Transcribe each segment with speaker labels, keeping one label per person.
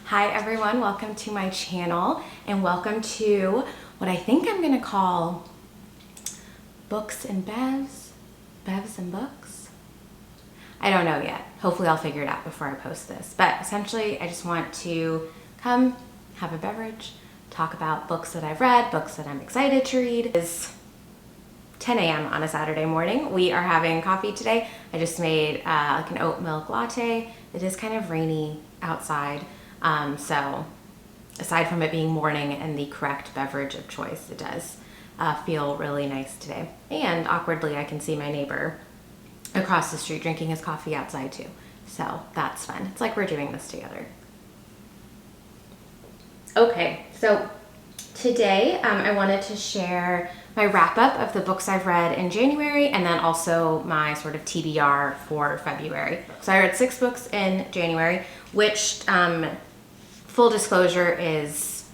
Speaker 1: Hi everyone, welcome to my channel and welcome to what I think I'm gonna call Books and Bevs, Bevs and Books. I don't know yet. Hopefully I'll figure it out before I post this. But essentially I just want to come, have a beverage, talk about books that I've read, books that I'm excited to read. It's 10 a.m. on a Saturday morning. We are having coffee today. I just made like an oat milk latte. It is kind of rainy outside. So aside from it being morning and the correct beverage of choice, it does feel really nice today. And awkwardly, I can see my neighbor across the street drinking his coffee outside too. So that's fun. It's like we're doing this together. Okay, so today I wanted to share my wrap up of the books I've read in January and then also my sort of TBR for February. So I read 6 books in January, which full disclosure is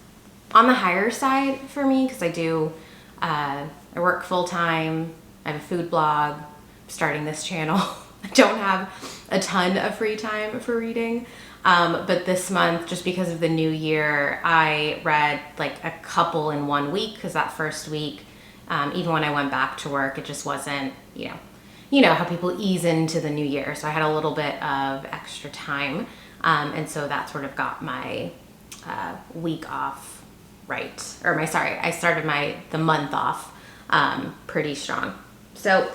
Speaker 1: on the higher side for me because I work full time. I have a food blog, I'm starting this channel. I don't have a ton of free time for reading. But this month, just because of the new year, I read like a couple in 1 week because that first week, even when I went back to work, it just wasn't, you know how people ease into the new year. So I had a little bit of extra time. And so that sort of got my week off right. I started the month off pretty strong. So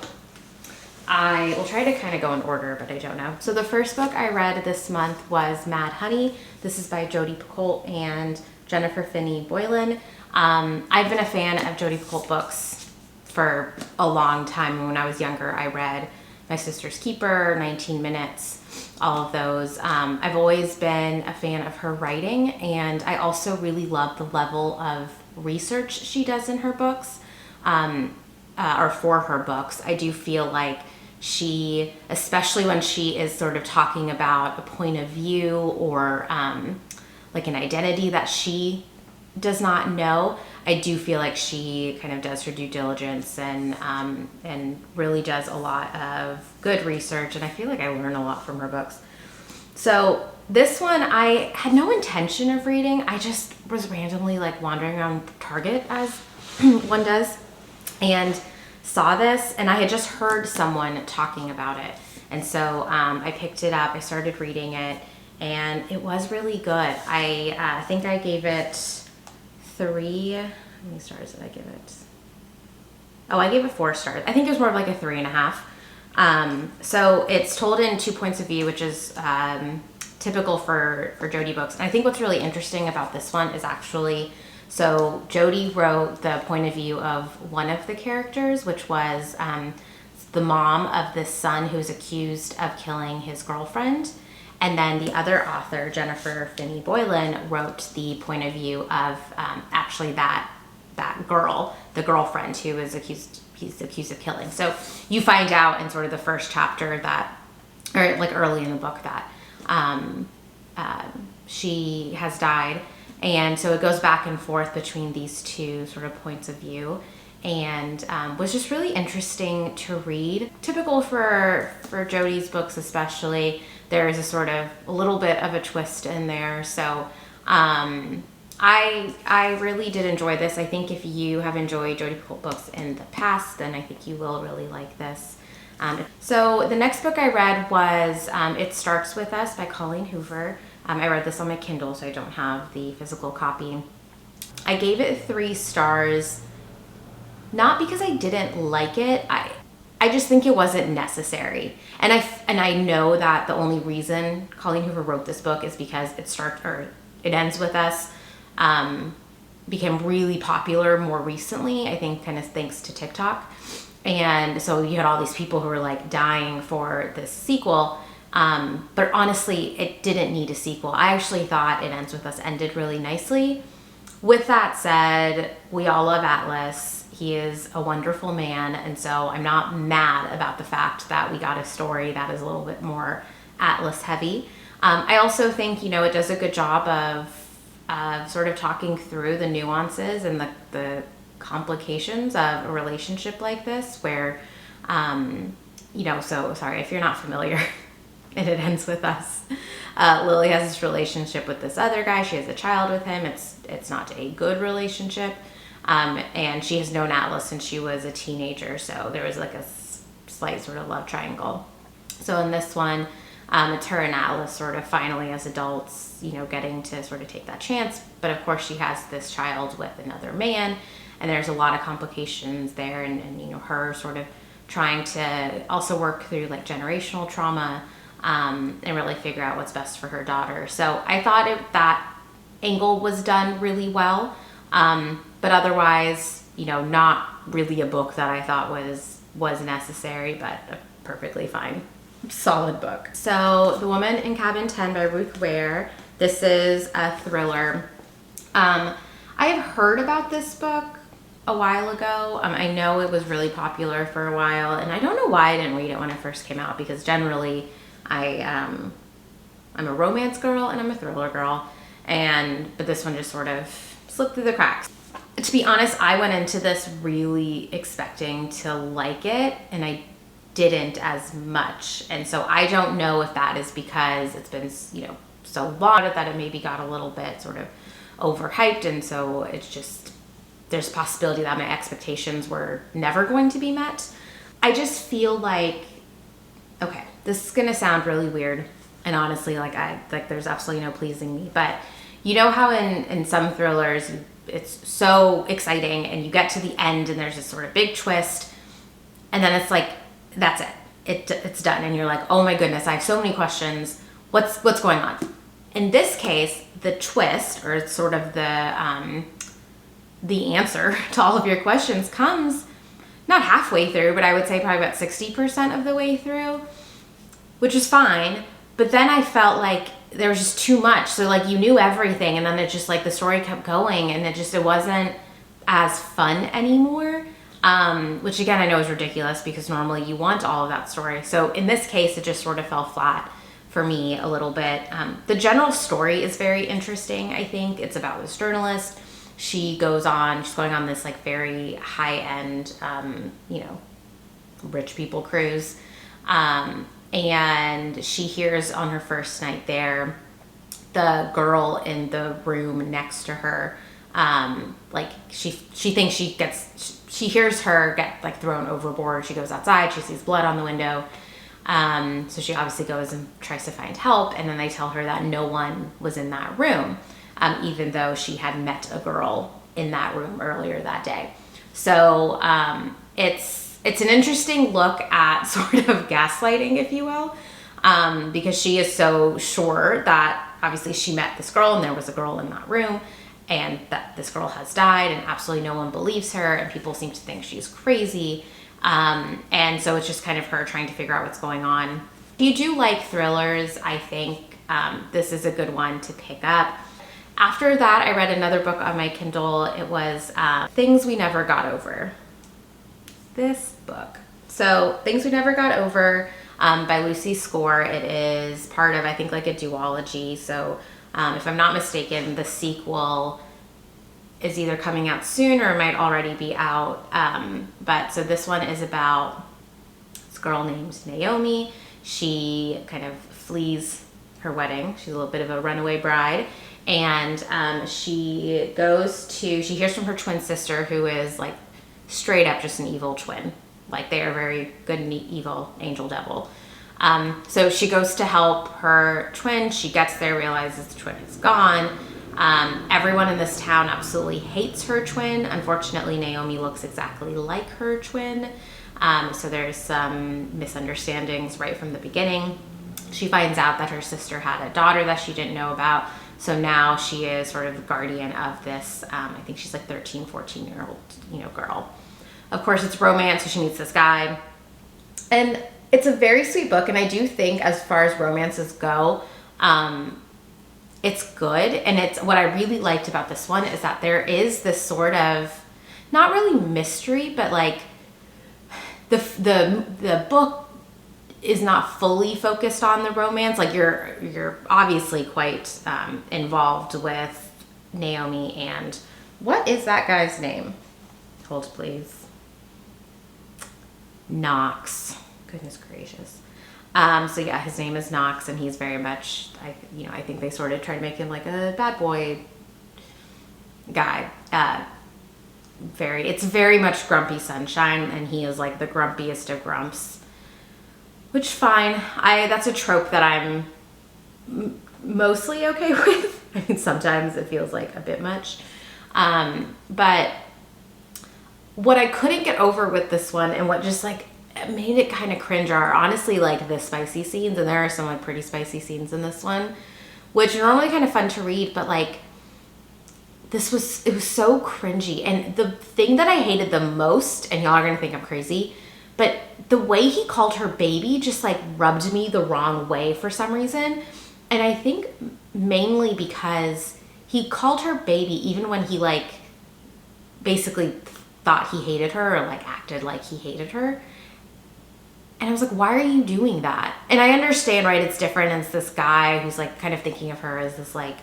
Speaker 1: I will try to kind of go in order, but I don't know. So the first book I read this month was Mad Honey. This is by Jodi Picoult and Jennifer Finney Boylan. I've been a fan of Jodi Picoult books for a long time. When I was younger, I read My Sister's Keeper, 19 Minutes, all of those. I've always been a fan of her writing, and I also really love the level of research she does in her books, or for her books. I do feel like she, especially when she is sort of talking about a point of view or like an identity that she does not know, I do feel like she kind of does her due diligence and really does a lot of good research, and I feel like I learn a lot from her books. So this one I had no intention of reading. I just was randomly like wandering around Target as one does and saw this, and I had just heard someone talking about it, and so I picked it up, I started reading it, and it was really good. I think I gave it 3, how many stars did I give it? Oh, I gave it 4 stars. I think it was more of like a 3.5. So it's told in 2 points of view, which is typical for Jodi books. And I think what's really interesting about this one is actually, so Jodi wrote the point of view of one of the characters, which was the mom of this son who's accused of killing his girlfriend. And then the other author, Jennifer Finney Boylan, wrote the point of view of actually that girl, the girlfriend who is he's accused of killing. So you find out in sort of the first chapter that, or like early in the book, that she has died. And so it goes back and forth between these two sort of points of view, and was just really interesting to read. Typical for Jodi's books especially, there is a little bit of a twist in there. So I really did enjoy this. I think if you have enjoyed Jodi Picoult books in the past, then I think you will really like this. So the next book I read was It Starts With Us by Colleen Hoover. I read this on my Kindle, so I don't have the physical copy. I gave it 3 stars, not because I didn't like it. I just think it wasn't necessary. And I know that the only reason Colleen Hoover wrote this book is because it ends with us. became really popular more recently, I think kind of thanks to TikTok. And so you had all these people who were like dying for this sequel. But honestly, it didn't need a sequel. I actually thought It Ends With Us ended really nicely. With that said, we all love Atlas. He is a wonderful man, and so I'm not mad about the fact that we got a story that is a little bit more Atlas heavy. I also think, it does a good job of sort of talking through the nuances and the complications of a relationship like this where, so sorry if you're not familiar. And It Ends With Us. Lily has this relationship with this other guy. She has a child with him. It's not a good relationship. And she has known Atlas since she was a teenager. So there was like a slight sort of love triangle. So in this one, it's her and Atlas sort of finally as adults, getting to sort of take that chance. But of course she has this child with another man. And there's a lot of complications there. And her sort of trying to also work through like generational trauma. And really figure out what's best for her daughter. So I thought that angle was done really well. But otherwise, not really a book that I thought was necessary, but a perfectly fine, solid book. So The Woman in Cabin 10 by Ruth Ware. This is a thriller. I have heard about this book a while ago. I know it was really popular for a while, and I don't know why I didn't read it when it first came out, because generally I'm a romance girl and I'm a thriller girl, but this one just sort of slipped through the cracks. To be honest, I went into this really expecting to like it, and I didn't as much. And so I don't know if that is because it's been, so long that it maybe got a little bit sort of overhyped, and so it's just, there's a possibility that my expectations were never going to be met. I just feel like, okay, this is gonna sound really weird, and honestly, there's absolutely no pleasing me, but you know how in some thrillers, it's so exciting, and you get to the end, and there's this sort of big twist, and then it's like, that's it. It's done, and you're like, oh my goodness, I have so many questions. What's going on? In this case, the twist, or sort of the answer to all of your questions comes not halfway through, but I would say probably about 60% of the way through, which is fine. But then I felt like there was just too much. So like you knew everything, and then it just like the story kept going, and it wasn't as fun anymore. Which again, I know is ridiculous because normally you want all of that story. So in this case, it just sort of fell flat for me a little bit. The general story is very interesting. I think it's about this journalist. She's going on this like very high end, rich people cruise. And she hears on her first night there, the girl in the room next to her, she thinks she hears her get like thrown overboard. She goes outside, she sees blood on the window. So she obviously goes and tries to find help. And then they tell her that no one was in that room, even though she had met a girl in that room earlier that day. So, it's an interesting look at sort of gaslighting, if you will, because she is so sure that obviously she met this girl and there was a girl in that room, and that this girl has died, and absolutely no one believes her, and people seem to think she's crazy. And so it's just kind of her trying to figure out what's going on. If you do like thrillers, I think this is a good one to pick up. After that, I read another book on my Kindle. It was Things We Never Got Over. This book. So Things We Never Got Over by Lucy Score. It is part of, I think, like a duology. So if I'm not mistaken, the sequel is either coming out soon or it might already be out. But so this one is about this girl named Naomi. She kind of flees her wedding. She's a little bit of a runaway bride. And she hears from her twin sister, who is like straight up just an evil twin. Like they are very good and evil, angel devil. So she goes to help her twin. She gets there, realizes the twin is gone. Everyone in this town absolutely hates her twin. Unfortunately, Naomi looks exactly like her twin. So there's some misunderstandings right from the beginning. She finds out that her sister had a daughter that she didn't know about, So now she is sort of the guardian of this, I think she's like 13, 14-year-old, girl. Of course, it's romance, so she meets this guy. And it's a very sweet book, and I do think as far as romances go, it's good. And it's what I really liked about this one is that there is this sort of, not really mystery, but like the book is not fully focused on the romance. Like you're obviously quite involved with Naomi and what is that guy's name? Hold please. Knox. Goodness gracious. So yeah, his name is Knox, and he's very much, I think they sort of try to make him like a bad boy guy. It's very much grumpy sunshine, and he is like the grumpiest of grumps. Which fine. That's a trope that I'm mostly okay with. I mean, sometimes it feels like a bit much. But what I couldn't get over with this one, and what just like made it kind of cringe, are honestly like the spicy scenes, and there are some like pretty spicy scenes in this one, which are normally kind of fun to read, but like it was so cringy. And the thing that I hated the most, and y'all are gonna think I'm crazy, but the way he called her baby just like rubbed me the wrong way for some reason. And I think mainly because he called her baby even when he like basically thought he hated her, or like acted like he hated her. And I was like, why are you doing that? And I understand, right? It's different. And it's this guy who's like kind of thinking of her as this like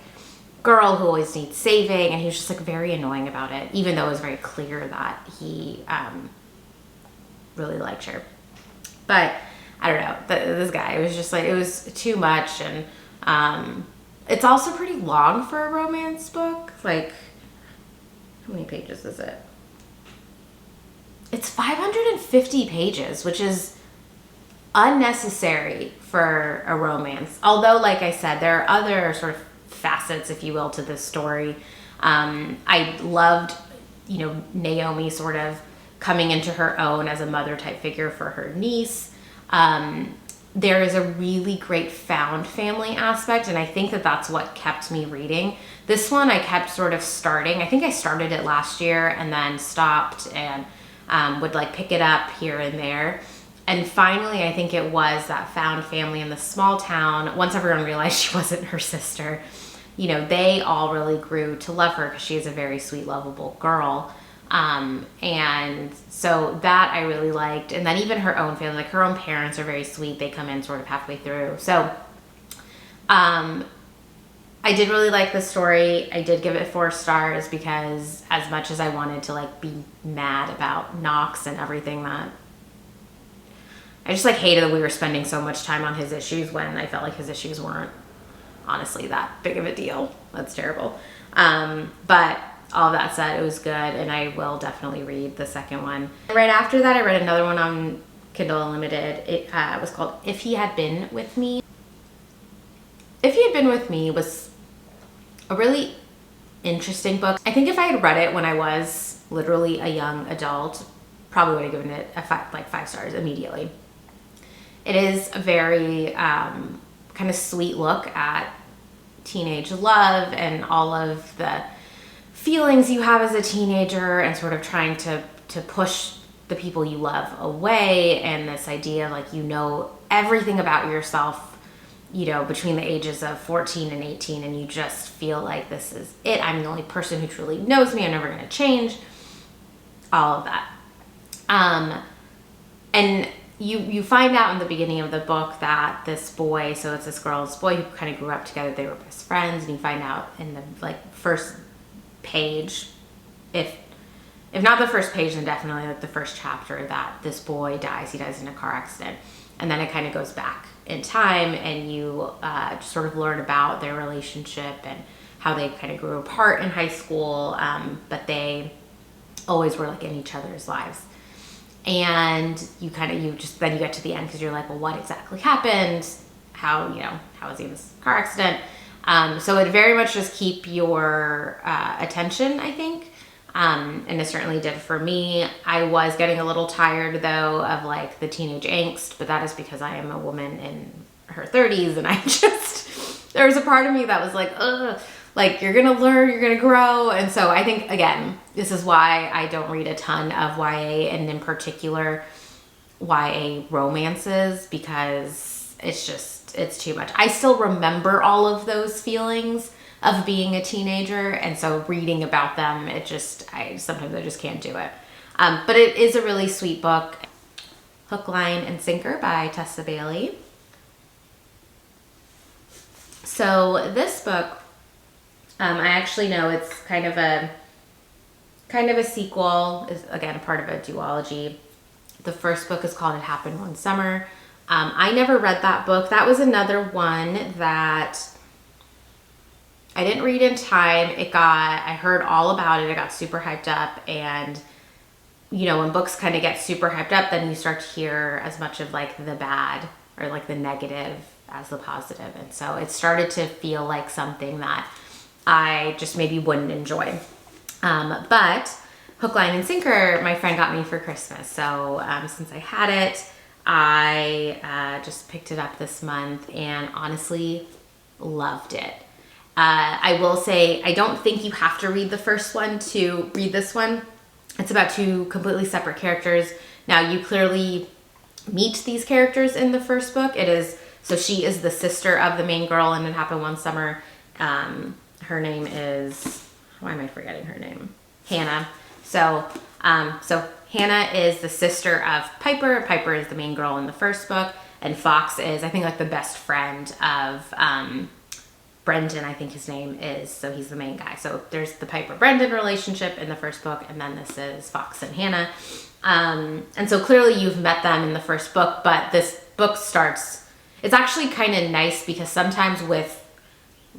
Speaker 1: girl who always needs saving. And he was just like very annoying about it, even though it was very clear that he really liked her. But I don't know, this guy, it was just like, it was too much. And it's also pretty long for a romance book. Like, how many pages is it? It's 550 pages, which is unnecessary for a romance. Although, like I said, there are other sort of facets, if you will, to this story. I loved, Naomi sort of coming into her own as a mother type figure for her niece. There is a really great found family aspect, and I think that that's what kept me reading. This one I kept sort of starting. I think I started it last year and then stopped and would like pick it up here and there. And finally, I think it was that found family in the small town. Once everyone realized she wasn't her sister, they all really grew to love her because she is a very sweet, lovable girl. And so that I really liked. And then even her own family, like her own parents are very sweet. They come in sort of halfway through. So, I did really like the story. I did give it 4 stars because as much as I wanted to like be mad about Knox and everything, that I just like hated that we were spending so much time on his issues when I felt like his issues weren't honestly that big of a deal. That's terrible. But all that said, it was good, and I will definitely read the second one. Right after that, I read another one on Kindle Unlimited. It was called If He Had Been With Me. If He Had Been With Me was a really interesting book. I think if I had read it when I was literally a young adult, probably would have given it a 5 stars immediately. It is a very kind of sweet look at teenage love and all of the feelings you have as a teenager, and sort of trying to push the people you love away, and this idea of like everything about yourself between the ages of 14 and 18, and you just feel like this is it. I'm the only person who truly knows me. I'm never going to change. All of that. And you find out in the beginning of the book that this boy, so it's this girl's boy who kind of grew up together. They were best friends, and you find out in the like first page, if not the first page, then definitely like the first chapter, that this boy dies. He dies in a car accident, and then it kind of goes back in time, and you just sort of learn about their relationship and how they kind of grew apart in high school, but they always were like in each other's lives. And then you get to the end because you're like, well, what exactly happened? How was he in this car accident? So it very much just keep your attention, I think. And it certainly did for me. I was getting a little tired though of like the teenage angst, but that is because I am a woman in her 30s, and I just there was a part of me that was like, ugh, like you're gonna learn, you're gonna grow. And so I think, again, this is why I don't read a ton of YA, and in particular YA romances, because it's too much. I still remember all of those feelings of being a teenager, and so reading about them, sometimes I just can't do it. But it is a really sweet book. Hook, Line, and Sinker by Tessa Bailey. So this book, I actually know it's kind of a sequel, is again a part of a duology. The first book is called It Happened One Summer. I never read that book. That was another one that I didn't read in time. I heard all about it. It got super hyped up, and you know, when books kind of get super hyped up, then you start to hear as much of like the bad or like the negative as the positive. And so it started to feel like something that I just maybe wouldn't enjoy. But Hook, Line, and Sinker, my friend got me for Christmas. So since I had it, I just picked it up this month and honestly loved it. I will say, I don't think you have to read the first one to read this one. It's about two completely separate characters. Now, you clearly meet these characters in the first book. So she is the sister of the main girl in It Happened One Summer. Her name is, why am I forgetting her name? Hannah. So Hannah is the sister of Piper. Piper is the main girl in the first book. And Fox is, I think, like the best friend of Brendan, I think his name is, so he's the main guy. So there's the Piper-Brendan relationship in the first book, and then this is Fox and Hannah. And so clearly you've met them in the first book, but this book starts, it's actually kind of nice because sometimes with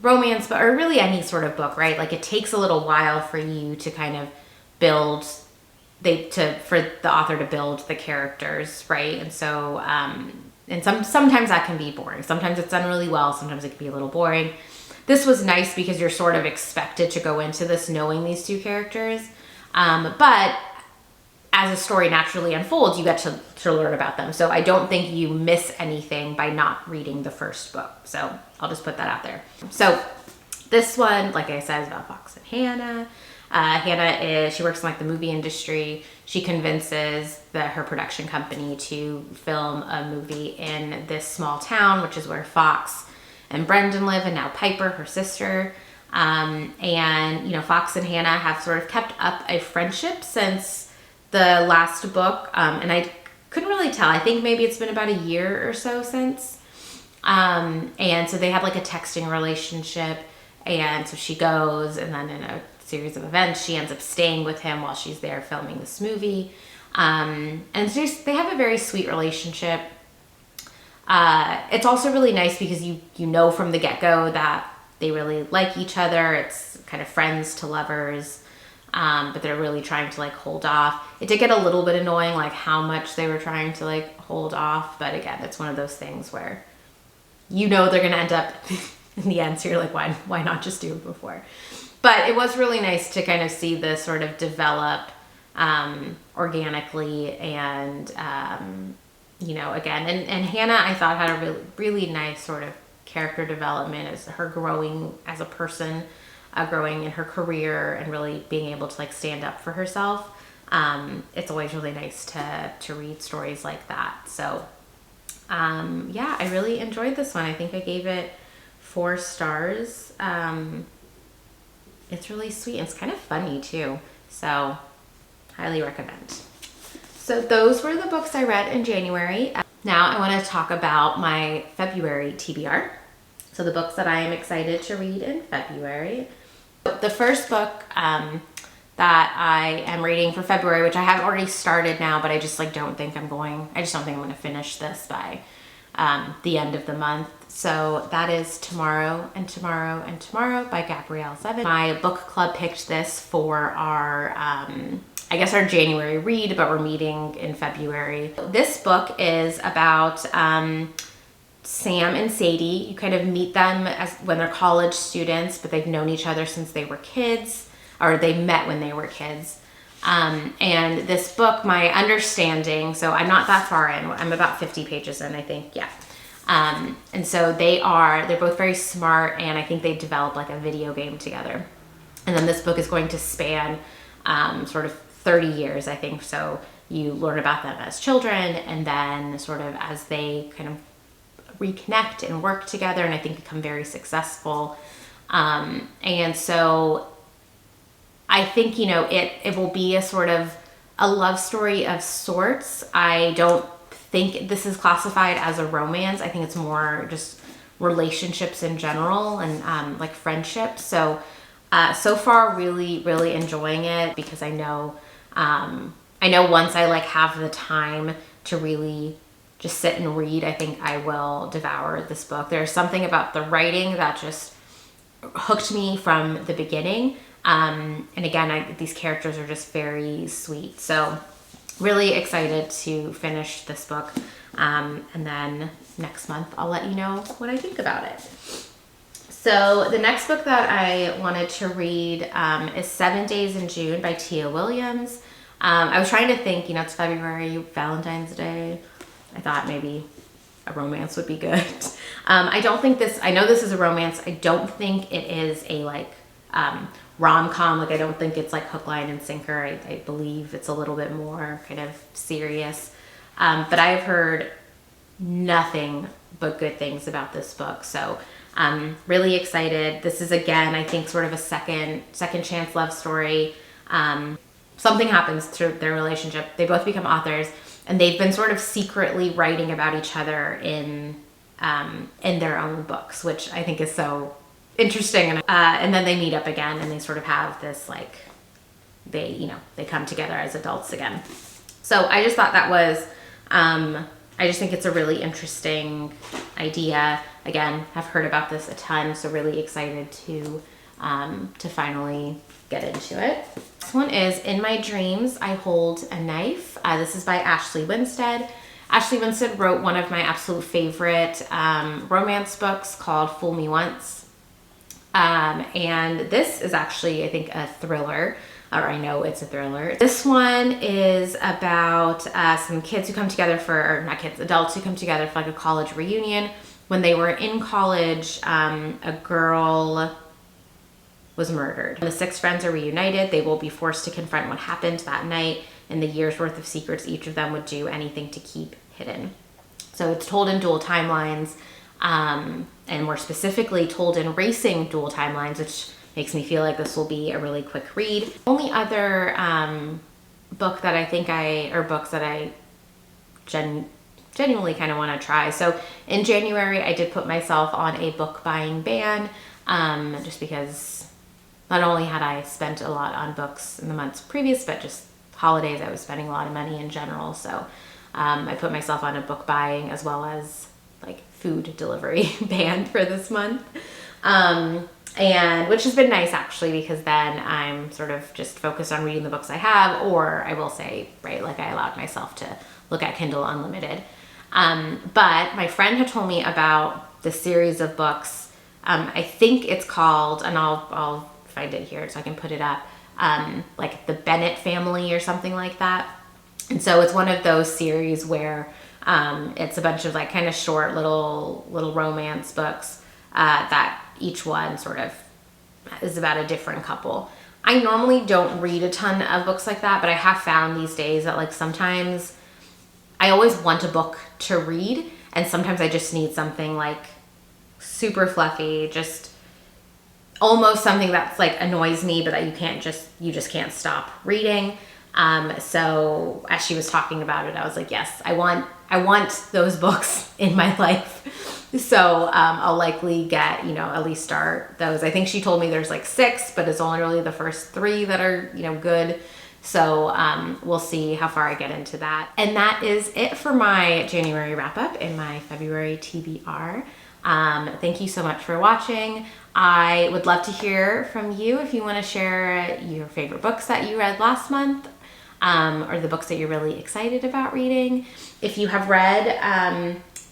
Speaker 1: romance, or really any sort of book, right? Like it takes a little while for you to kind of build, for the author to build the characters, right? And so, and sometimes that can be boring. Sometimes it's done really well. Sometimes it can be a little boring. This was nice because you're sort of expected to go into this knowing these two characters. But as a story naturally unfolds, you get to learn about them. So I don't think you miss anything by not reading the first book. So I'll just put that out there. So this one, like I said, is about Fox and Hannah. Hannah she works in like the movie industry. She convinces her production company to film a movie in this small town, which is where Fox and Brendan live, and now Piper, her sister. And, you know, Fox and Hannah have sort of kept up a friendship since the last book. And I couldn't really tell. I think maybe it's been about a year or so since. And so they have like a texting relationship. And so she goes, and then in a series of events, she ends up staying with him while she's there filming this movie. And they have a very sweet relationship. It's also really nice because you know from the get-go that they really like each other. It's kind of friends to lovers, but they're really trying to like hold off. It did get a little bit annoying, like how much they were trying to like hold off. But again, it's one of those things where you know they're going to end up in the end. So you're like, why not just do it before? But it was really nice to kind of see this sort of develop organically, and you know, again, and Hannah, I thought, had a really, really nice sort of character development as her growing as a person, growing in her career, and really being able to like stand up for herself. It's always really nice to read stories like that. So yeah, I really enjoyed this one. I think I gave it 4 stars. It's really sweet. It's kind of funny too. So highly recommend. So those were the books I read in January. Now I want to talk about my February TBR. So the books that I am excited to read in February. The first book that I am reading for February, which I have already started now, but I just like don't think I'm going to finish this by the end of the month. So that is Tomorrow and Tomorrow and Tomorrow by Gabrielle Zevin. My book club picked this for our our January read, but we're meeting in February. This book is about Sam and Sadie. You kind of meet them when they're college students, but they've known each other since they were kids, or they met when they were kids. And this book, my understanding, so I'm not that far in, I'm about 50 pages in, I think, yeah. And so they're both very smart, and I think they developed like a video game together. And then this book is going to span sort of 30 years, I think. So you learn about them as children, and then sort of as they kind of reconnect and work together, and I think become very successful. And so I think, you know, it will be a sort of a love story of sorts. I don't think this is classified as a romance. I think it's more just relationships in general, and like friendships. So so far, really, really enjoying it, because I know once I like have the time to really just sit and read, I think I will devour this book. There's something about the writing that just hooked me from the beginning. And again, these characters are just very sweet. So really excited to finish this book. And then next month, I'll let you know what I think about it. So the next book that I wanted to read is 7 Days in June by Tia Williams. I was trying to think, you know, it's February, Valentine's Day. I thought maybe a romance would be good. I know this is a romance. I don't think it is a like rom-com. Like, I don't think it's like hook, line, and sinker. I believe it's a little bit more kind of serious. But I have heard nothing but good things about this book. So I'm really excited. This is, again, I think sort of a second chance love story. Something happens to their relationship. They both become authors, and they've been sort of secretly writing about each other in their own books, which I think is so interesting. And then they meet up again, and they sort of have this like, they come together as adults again. So I just thought that was, I just think it's a really interesting idea. Again, I've heard about this a ton, so really excited to finally get into it. This one is In My Dreams, I Hold a Knife. This is by Ashley Winstead. Ashley Winstead wrote one of my absolute favorite romance books called Fool Me Once. And this is actually, I think, a thriller, or I know it's a thriller. This one is about some kids who come together adults who come together for like a college reunion. When they were in college, a girl was murdered. When the 6 friends are reunited, they will be forced to confront what happened that night and the year's worth of secrets each of them would do anything to keep hidden. So it's told in dual timelines, and more specifically told in racing dual timelines, which makes me feel like this will be a really quick read. Only other books that I genuinely kind of want to try. So in January, I did put myself on a book buying ban, just because not only had I spent a lot on books in the months previous, but just holidays, I was spending a lot of money in general. So I put myself on a book buying as well as like food delivery ban for this month. And which has been nice actually, because then I'm sort of just focused on reading the books I have, or I will say, right, like I allowed myself to look at Kindle Unlimited. But my friend had told me about the series of books. I think it's called, and I'll find it here so I can put it up, like the Bennett family or something like that. And so it's one of those series where it's a bunch of like kind of short little romance books that each one sort of is about a different couple. I normally don't read a ton of books like that, but I have found these days that like sometimes I always want a book to read, and sometimes I just need something like super fluffy, just almost something that's like annoys me, but that you just can't stop reading. So as she was talking about it, I was like, yes, I want those books in my life. So I'll likely get, at least start those. I think she told me there's like 6, but it's only really the first 3 that are, good. So we'll see how far I get into that. And that is it for my January wrap up and my February TBR. Thank you so much for watching. I would love to hear from you if you want to share your favorite books that you read last month, or the books that you're really excited about reading. If you have read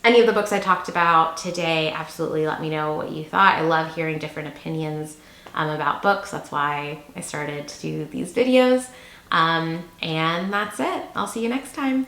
Speaker 1: any of the books I talked about today, absolutely let me know what you thought. I love hearing different opinions about books. That's why I started to do these videos. And that's it. I'll see you next time.